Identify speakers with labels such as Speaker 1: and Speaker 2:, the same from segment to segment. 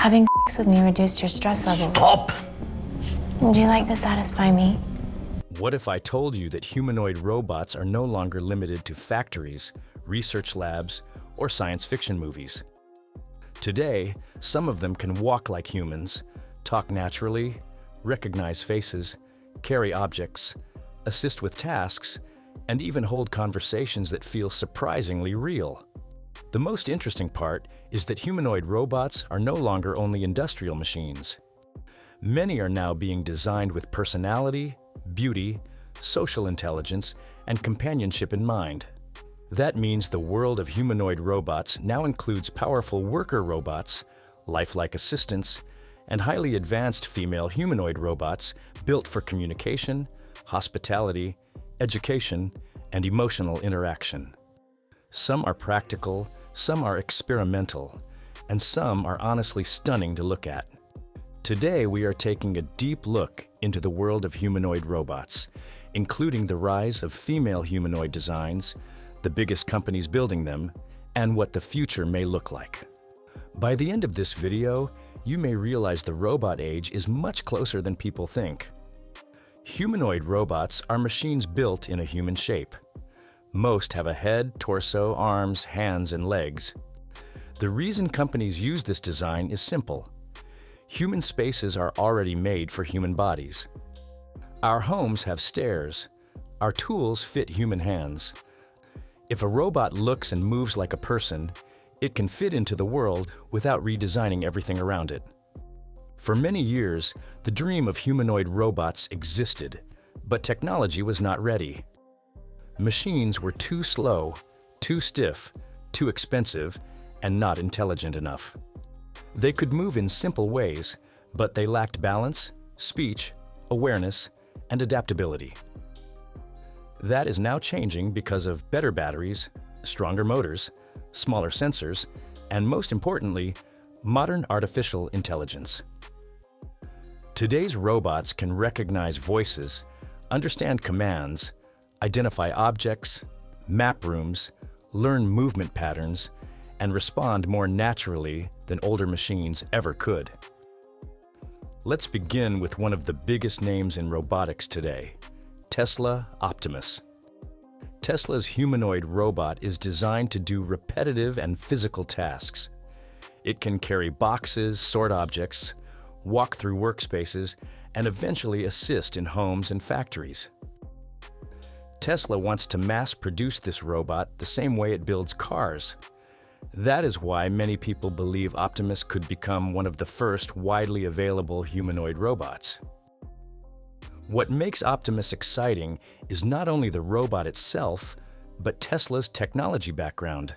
Speaker 1: Having sex with me reduced your stress levels.
Speaker 2: Stop!
Speaker 1: Would you like to satisfy me?
Speaker 3: What if I told you that humanoid robots are no longer limited to factories, research labs, or science fiction movies? Today, some of them can walk like humans, talk naturally, recognize faces, carry objects, assist with tasks, and even hold conversations that feel surprisingly real. The most interesting part is that humanoid robots are no longer only industrial machines. Many are now being designed with personality, beauty, social intelligence, and companionship in mind. That means the world of humanoid robots now includes powerful worker robots, lifelike assistants, and highly advanced female humanoid robots built for communication, hospitality, education, and emotional interaction. Some are practical, some are experimental, and some are honestly stunning to look at. Today, we are taking a deep look into the world of humanoid robots, including the rise of female humanoid designs, the biggest companies building them, and what the future may look like. By the end of this video, you may realize the robot age is much closer than people think. Humanoid robots are machines built in a human shape. Most have a head, torso, arms, hands, and legs. The reason companies use this design is simple. Human spaces are already made for human bodies. Our homes have stairs. Our tools fit human hands. If a robot looks and moves like a person, it can fit into the world without redesigning everything around it. For many years, the dream of humanoid robots existed, but technology was not ready. Machines were too slow, too stiff, too expensive, and not intelligent enough. They could move in simple ways, but they lacked balance, speech, awareness, and adaptability. That is now changing because of better batteries, stronger motors, smaller sensors, and most importantly, modern artificial intelligence. Today's robots can recognize voices, understand commands, identify objects, map rooms, learn movement patterns, and respond more naturally than older machines ever could. Let's begin with one of the biggest names in robotics today, Tesla Optimus. Tesla's humanoid robot is designed to do repetitive and physical tasks. It can carry boxes, sort objects, walk through workspaces, and eventually assist in homes and factories. Tesla wants to mass-produce this robot the same way it builds cars. That is why many people believe Optimus could become one of the first widely available humanoid robots. What makes Optimus exciting is not only the robot itself, but Tesla's technology background.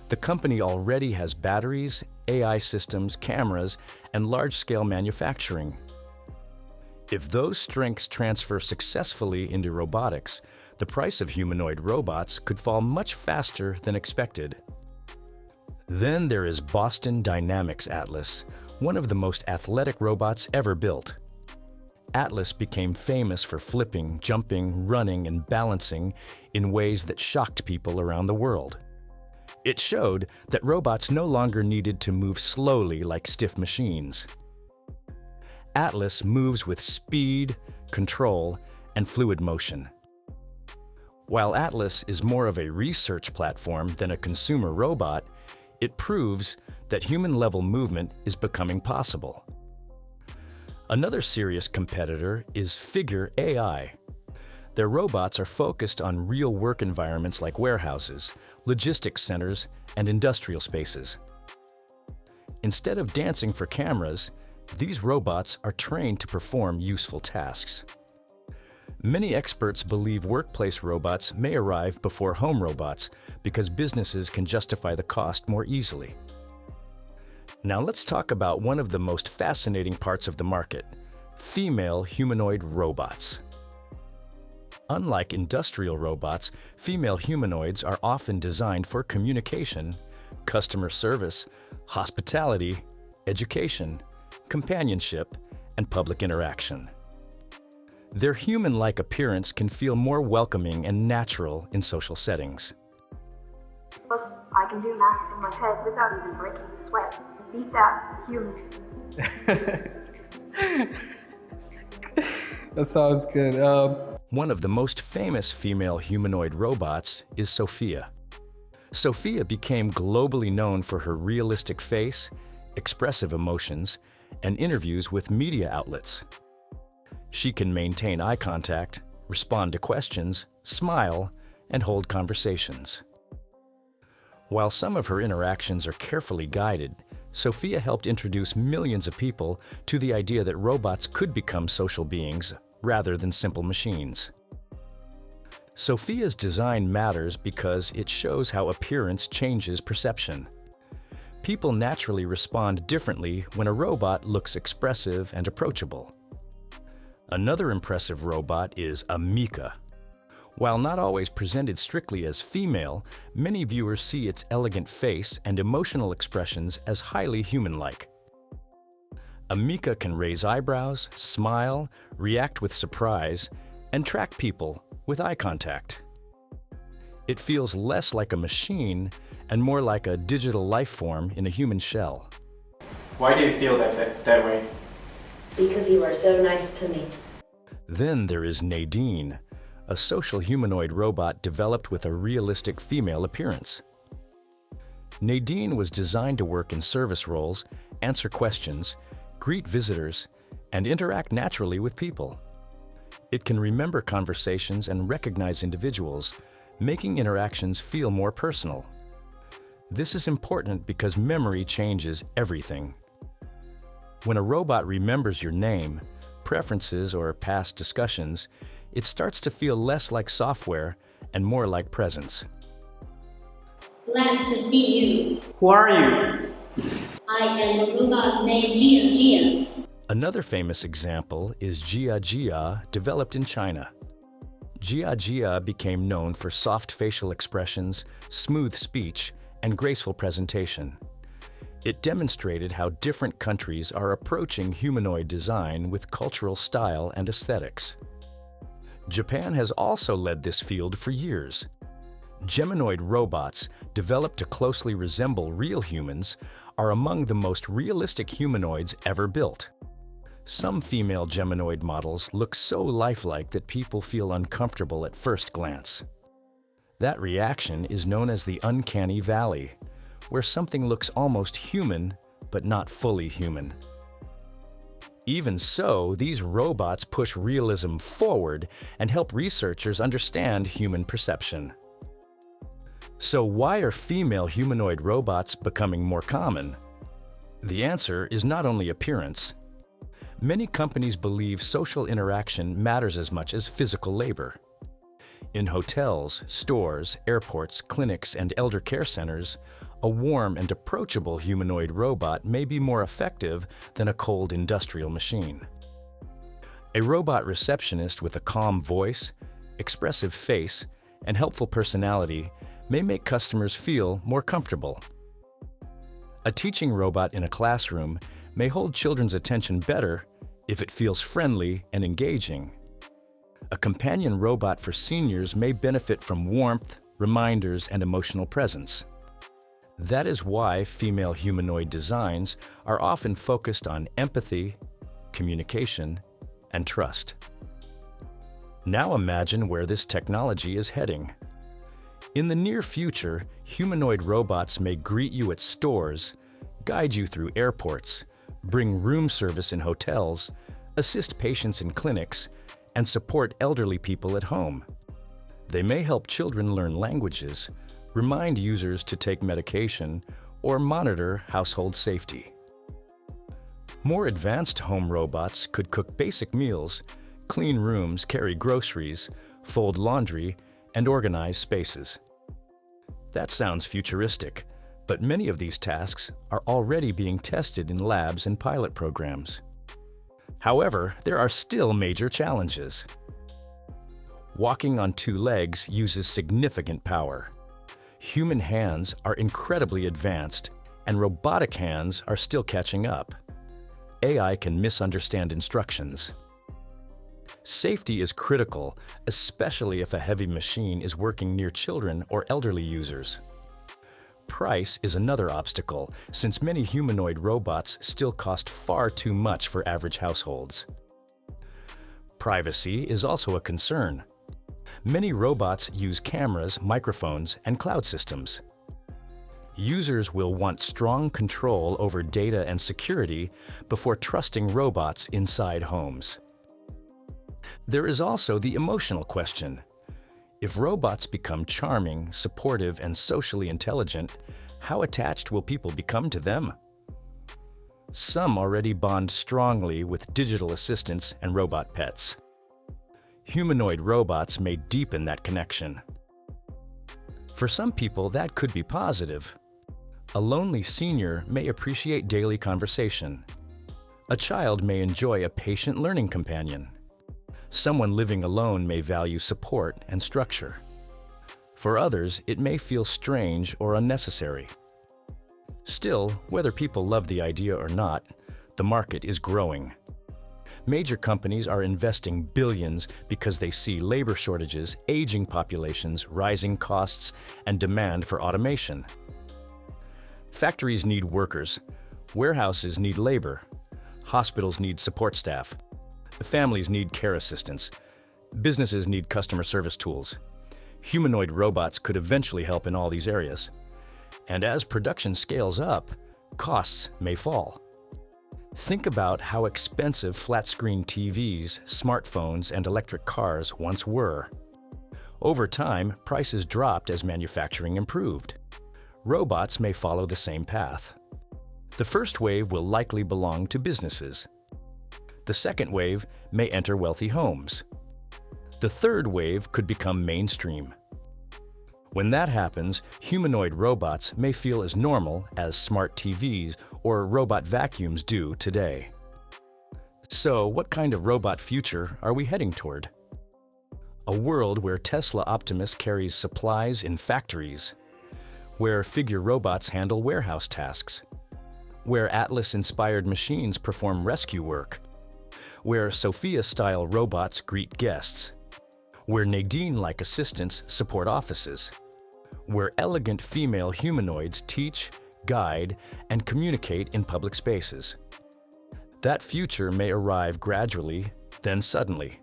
Speaker 3: The company already has batteries, AI systems, cameras, and large-scale manufacturing. If those strengths transfer successfully into robotics, the price of humanoid robots could fall much faster than expected. Then there is Boston Dynamics Atlas, one of the most athletic robots ever built. Atlas became famous for flipping, jumping, running, and balancing in ways that shocked people around the world. It showed that robots no longer needed to move slowly like stiff machines. Atlas moves with speed, control, and fluid motion. While Atlas is more of a research platform than a consumer robot, it proves that human-level movement is becoming possible. Another serious competitor is Figure AI. Their robots are focused on real work environments like warehouses, logistics centers, and industrial spaces. Instead of dancing for cameras, these robots are trained to perform useful tasks. Many experts believe workplace robots may arrive before home robots because businesses can justify the cost more easily. Now let's talk about one of the most fascinating parts of the market, female humanoid robots. Unlike industrial robots, female humanoids are often designed for communication, customer service, hospitality, education, companionship, and public interaction. Their human-like appearance can feel more welcoming and natural in social settings.
Speaker 4: Plus, I can do math in my head without even breaking a sweat.
Speaker 2: beat that humans.
Speaker 4: That sounds good.
Speaker 3: One of the most famous female humanoid robots is Sophia. Sophia became globally known for her realistic face, expressive emotions, and interviews with media outlets. She can maintain eye contact, respond to questions, smile, and hold conversations. While some of her interactions are carefully guided, Sophia helped introduce millions of people to the idea that robots could become social beings rather than simple machines. Sophia's design matters because it shows how appearance changes perception. People naturally respond differently when a robot looks expressive and approachable. Another impressive robot is a Mika. While not always presented strictly as female, many viewers see its elegant face and emotional expressions as highly human-like. A Mika can raise eyebrows, smile, react with surprise, and track people with eye contact. It feels less like a machine and more like a digital life form in a human shell.
Speaker 4: Why do you feel that way?
Speaker 5: Because you are so nice to me.
Speaker 3: Then there is Nadine, a social humanoid robot developed with a realistic female appearance. Nadine was designed to work in service roles, answer questions, greet visitors, and interact naturally with people. It can remember conversations and recognize individuals, making interactions feel more personal. This is important because memory changes everything. When a robot remembers your name, preferences, or past discussions, it starts to feel less like software and more like presence.
Speaker 6: Glad to see you.
Speaker 4: Who are you?
Speaker 6: I am a robot named Jia Jia.
Speaker 3: Another famous example is Jia Jia, developed in China. Jia Jia became known for soft facial expressions, smooth speech, and graceful presentation. It demonstrated how different countries are approaching humanoid design with cultural style and aesthetics. Japan has also led this field for years. Geminoid robots, developed to closely resemble real humans, are among the most realistic humanoids ever built. Some female Geminoid models look so lifelike that people feel uncomfortable at first glance. That reaction is known as the uncanny valley, where something looks almost human, but not fully human. Even so, these robots push realism forward and help researchers understand human perception. So why are female humanoid robots becoming more common? The answer is not only appearance. Many companies believe social interaction matters as much as physical labor. In hotels, stores, airports, clinics, and elder care centers, a warm and approachable humanoid robot may be more effective than a cold industrial machine. A robot receptionist with a calm voice, expressive face, and helpful personality may make customers feel more comfortable. A teaching robot in a classroom may hold children's attention better if it feels friendly and engaging. A companion robot for seniors may benefit from warmth, reminders, and emotional presence. That is why female humanoid designs are often focused on empathy, communication, and trust. Now imagine where this technology is heading. In the near future, humanoid robots may greet you at stores, guide you through airports, bring room service in hotels, assist patients in clinics, and support elderly people at home. They may help children learn languages, remind users to take medication, or monitor household safety. More advanced home robots could cook basic meals, clean rooms, carry groceries, fold laundry, and organize spaces. That sounds futuristic, but many of these tasks are already being tested in labs and pilot programs. However, there are still major challenges. Walking on two legs uses significant power. Human hands are incredibly advanced, and robotic hands are still catching up. AI can misunderstand instructions. Safety is critical, especially if a heavy machine is working near children or elderly users. Price is another obstacle, since many humanoid robots still cost far too much for average households. Privacy is also a concern. Many robots use cameras, microphones, and cloud systems. Users will want strong control over data and security before trusting robots inside homes. There is also the emotional question. If robots become charming, supportive, and socially intelligent, how attached will people become to them? Some already bond strongly with digital assistants and robot pets. Humanoid robots may deepen that connection. For some people, that could be positive. A lonely senior may appreciate daily conversation. A child may enjoy a patient learning companion. Someone living alone may value support and structure. For others, it may feel strange or unnecessary. Still, whether people love the idea or not, the market is growing. Major companies are investing billions because they see labor shortages, aging populations, rising costs, and demand for automation. Factories need workers, warehouses need labor, hospitals need support staff, families need care assistance, businesses need customer service tools. Humanoid robots could eventually help in all these areas. And as production scales up, costs may fall. Think about how expensive flat-screen TVs, smartphones, and electric cars once were. Over time, prices dropped as manufacturing improved. Robots may follow the same path. The first wave will likely belong to businesses. The second wave may enter wealthy homes. The third wave could become mainstream. When that happens, humanoid robots may feel as normal as smart TVs or robot vacuums do today. So, what kind of robot future are we heading toward? A world where Tesla Optimus carries supplies in factories, where figure robots handle warehouse tasks, where Atlas-inspired machines perform rescue work, where Sophia-style robots greet guests, where Nadine-like assistants support offices, where elegant female humanoids teach, guide, and communicate in public spaces. That future may arrive gradually, then suddenly.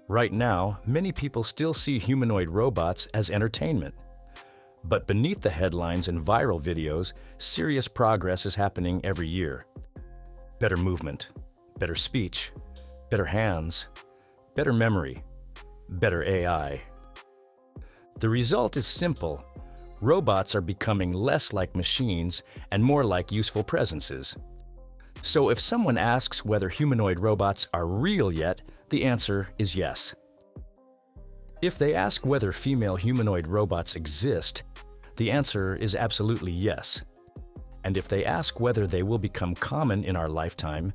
Speaker 3: Right now, many people still see humanoid robots as entertainment. But beneath the headlines and viral videos, serious progress is happening every year. Better movement, better speech, better hands, better memory, better AI. The result is simple. Robots are becoming less like machines and more like useful presences. So if someone asks whether humanoid robots are real yet, the answer is yes. If they ask whether female humanoid robots exist, the answer is absolutely yes. And if they ask whether they will become common in our lifetime,